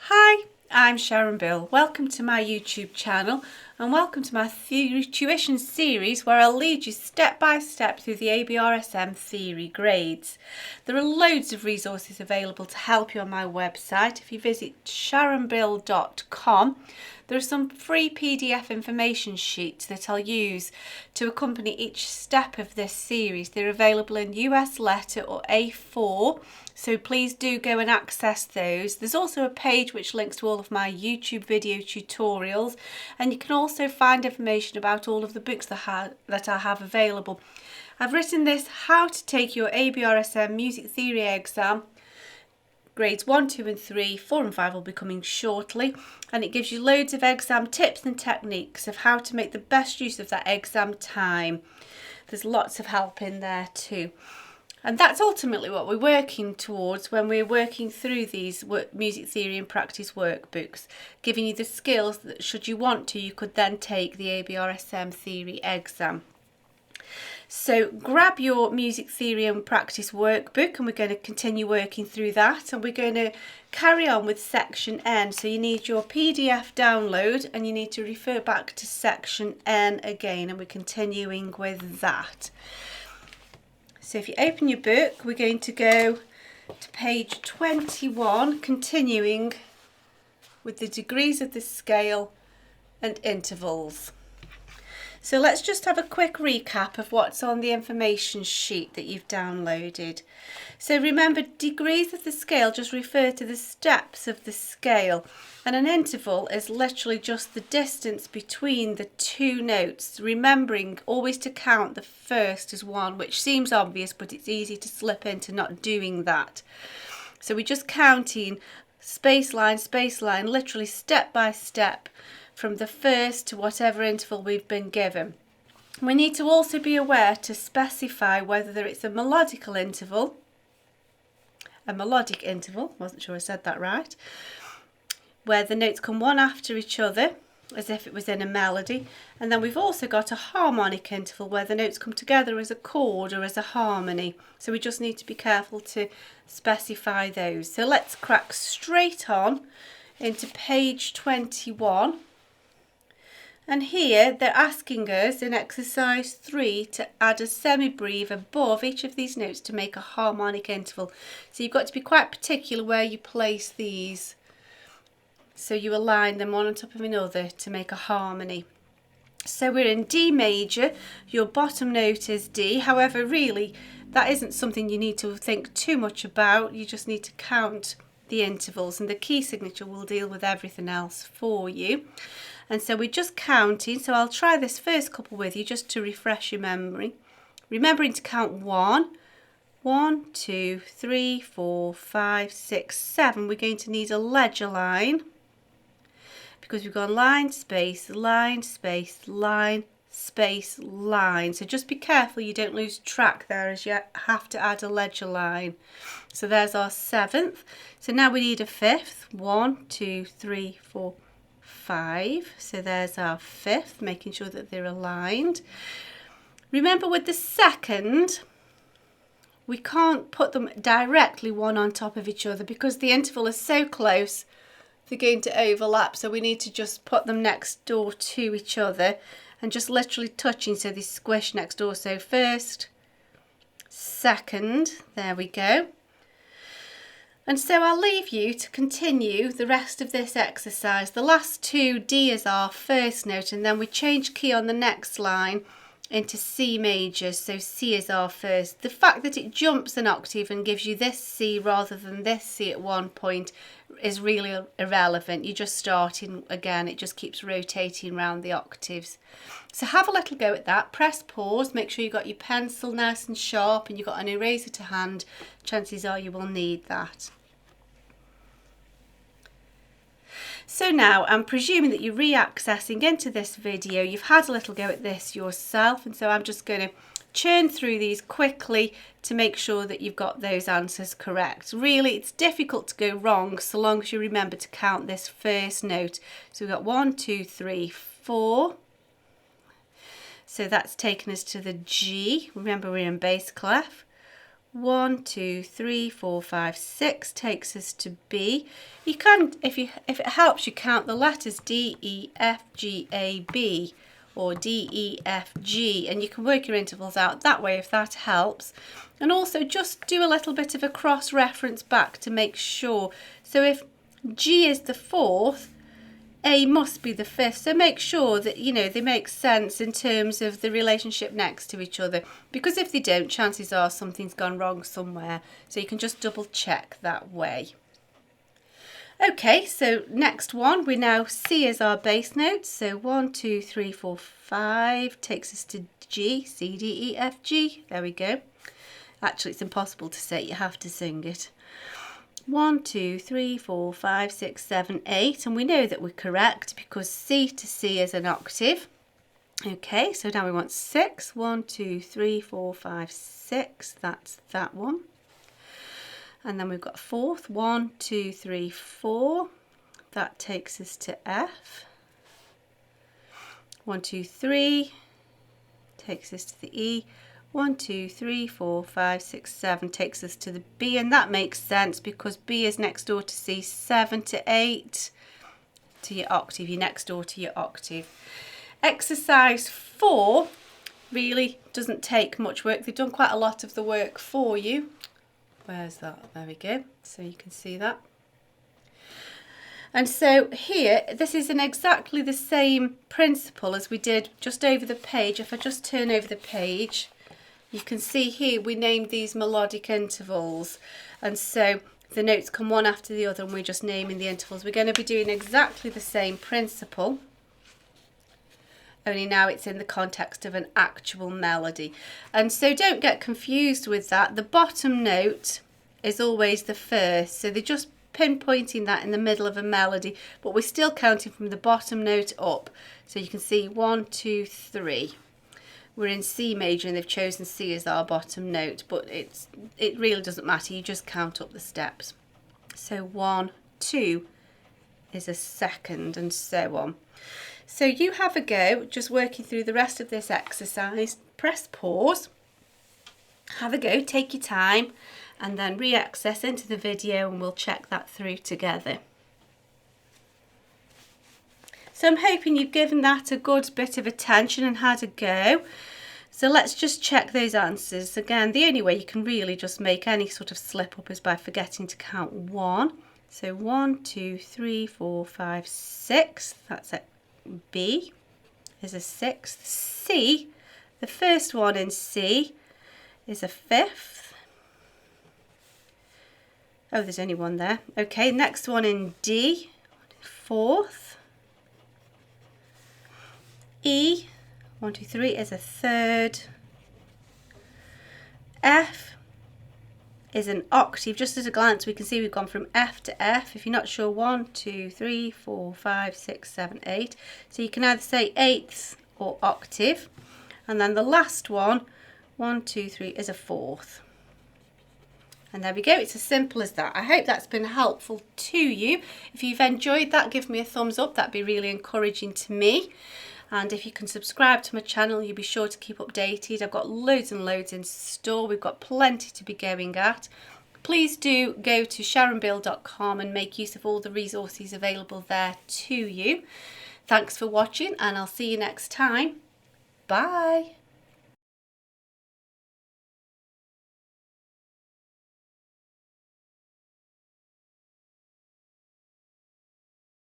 Hi, I'm Sharon Bill. Welcome to my YouTube channel and welcome to my theory tuition series where I'll lead you step by step through the ABRSM theory grades. There are loads of resources available to help you on my website. If you visit sharonbill.com, there are some free PDF information sheets that I'll use to accompany each step of this series. They're available in US letter or A4, so please do go and access those. There's also a page which links to all of my YouTube video tutorials, and you can also find information about all of the books that I have available. I've written this How to Take Your ABRSM Music Theory exam. Grades 1, 2 and 3, 4 and 5 will be coming shortly, and it gives you loads of exam tips and techniques of how to make the best use of that exam time. There's lots of help in there too. And that's ultimately what we're working towards when we're working through these music theory and practice workbooks, giving you the skills that should you want to, you could then take the ABRSM theory exam. So grab your music theory and practice workbook and we're going to continue working through that, and we're going to carry on with section N. So you need your PDF download and you need to refer back to section N again, and we're continuing with that. So if you open your book, we're going to go to page 21, continuing with the degrees of the scale and intervals. So let's just have a quick recap of what's on the information sheet that you've downloaded. So remember, degrees of the scale just refer to the steps of the scale, and an interval is literally just the distance between the two notes, remembering always to count the first as one, which seems obvious, but it's easy to slip into not doing that. So we're just counting space line, literally step by step, from the first to whatever interval we've been given. We need to also be aware to specify whether it's a melodic interval, wasn't sure I said that right, where the notes come one after each other as if it was in a melody, and then we've also got a harmonic interval where the notes come together as a chord or as a harmony. So we just need to be careful to specify those. So let's crack straight on into page 21. And here they're asking us in exercise 3 to add a semibreve above each of these notes to make a harmonic interval. So you've got to be quite particular where you place these, so you align them one on top of another to make a harmony. So we're in D major, your bottom note is D. However, really that isn't something you need to think too much about. You just need to count the intervals, and the key signature will deal with everything else for you. And so we're just counting, so I'll try this first couple with you just to refresh your memory. Remembering to count 1, 2, 3, 4, 5, 6, 7. We're going to need a ledger line because we've gone line, space, line, space, line, space, line. So just be careful you don't lose track there as you have to add a ledger line. So there's our 7th. So now we need a 5th. 1, 2, 3, 4, 5. So there's our 5th, making sure that they're aligned. Remember, with the 2nd, we can't put them directly one on top of each other because the interval is so close they're going to overlap. So we need to just put them next door to each other and just literally touching so they squish next door. So 1st, 2nd, there we go. And so I'll leave you to continue the rest of this exercise. The last 2, D is our first note, and then we change key on the next line into C major, so C is our first. The fact that it jumps an octave and gives you this C rather than this C at one point is really irrelevant. You're just starting again, it just keeps rotating around the octaves. So have a little go at that. Press pause, make sure you've got your pencil nice and sharp and you've got an eraser to hand. Chances are you will need that. So now I'm presuming that you're re-accessing into this video. You've had a little go at this yourself, and so I'm just going to churn through these quickly to make sure that you've got those answers correct. Really, it's difficult to go wrong so long as you remember to count this first note. So we've got 1, 2, 3, 4. So that's taken us to the G. Remember, we're in bass clef. 1, 2, 3, 4, 5, 6 takes us to B. You can, if it helps, you count the letters D, E, F, G, A, B, or D, E, F, G, and you can work your intervals out that way if that helps. And also just do a little bit of a cross-reference back to make sure. So if G is the 4th, A must be the 5th, so make sure that, you know, they make sense in terms of the relationship next to each other, because if they don't, chances are something's gone wrong somewhere, so you can just double check that way. Okay, so next one, we now C as our bass notes, so 1, 2, 3, 4, 5 takes us to G, C, D, E, F, G, there we go. Actually, it's impossible to say, you have to sing it. 1, 2, 3, 4, 5, 6, 7, 8, and we know that we're correct because C to C is an octave. Okay, so now we want 6. 1, 2, 3, 4, 5, 6, that's that one. And then we've got 4th, 1, 2, 3, 4, that takes us to F. 1, 2, 3 takes us to the E. 1, 2, 3, 4, 5, 6, 7 takes us to the B, and that makes sense because B is next door to C. 7 to 8 to your octave, you're next door to your octave. Exercise 4 really doesn't take much work. They've done quite a lot of the work for you. Where's that? There we go. So you can see that. And so here, this is in exactly the same principle as we did just over the page. If I just turn over the page, you can see here we named these melodic intervals, and so the notes come one after the other and we're just naming the intervals. We're going to be doing exactly the same principle, only now it's in the context of an actual melody. And so don't get confused with that. The bottom note is always the first, so they're just pinpointing that in the middle of a melody, but we're still counting from the bottom note up. So you can see 1, 2, 3. We're in C major and they've chosen C as our bottom note, but it really doesn't matter, you just count up the steps. So 1, 2 is a second, and so on. So you have a go, just working through the rest of this exercise. Press pause, have a go, take your time, and then re-access into the video and we'll check that through together. So I'm hoping you've given that a good bit of attention and had a go. So let's just check those answers. Again, the only way you can really just make any sort of slip up is by forgetting to count 1. So 1, 2, 3, 4, 5, 6, that's it. B is a 6th. C, the first one in C, is a 5th. Oh, there's only one there. Okay, next one in D, 4th. E, 1, 2, 3 is a 3rd. F is an octave. Just at a glance we can see we've gone from F to F. If you're not sure, 1, 2, 3, 4, 5, 6, 7, 8. So you can either say 8th or octave. And then the last one, 1, 2, 3 is a 4th. And there we go, it's as simple as that. I hope that's been helpful to you. If you've enjoyed that, give me a thumbs up, that'd be really encouraging to me. And if you can subscribe to my channel, you'll be sure to keep updated. I've got loads and loads in store. We've got plenty to be going at. Please do go to sharonbill.com and make use of all the resources available there to you. Thanks for watching, and I'll see you next time. Bye.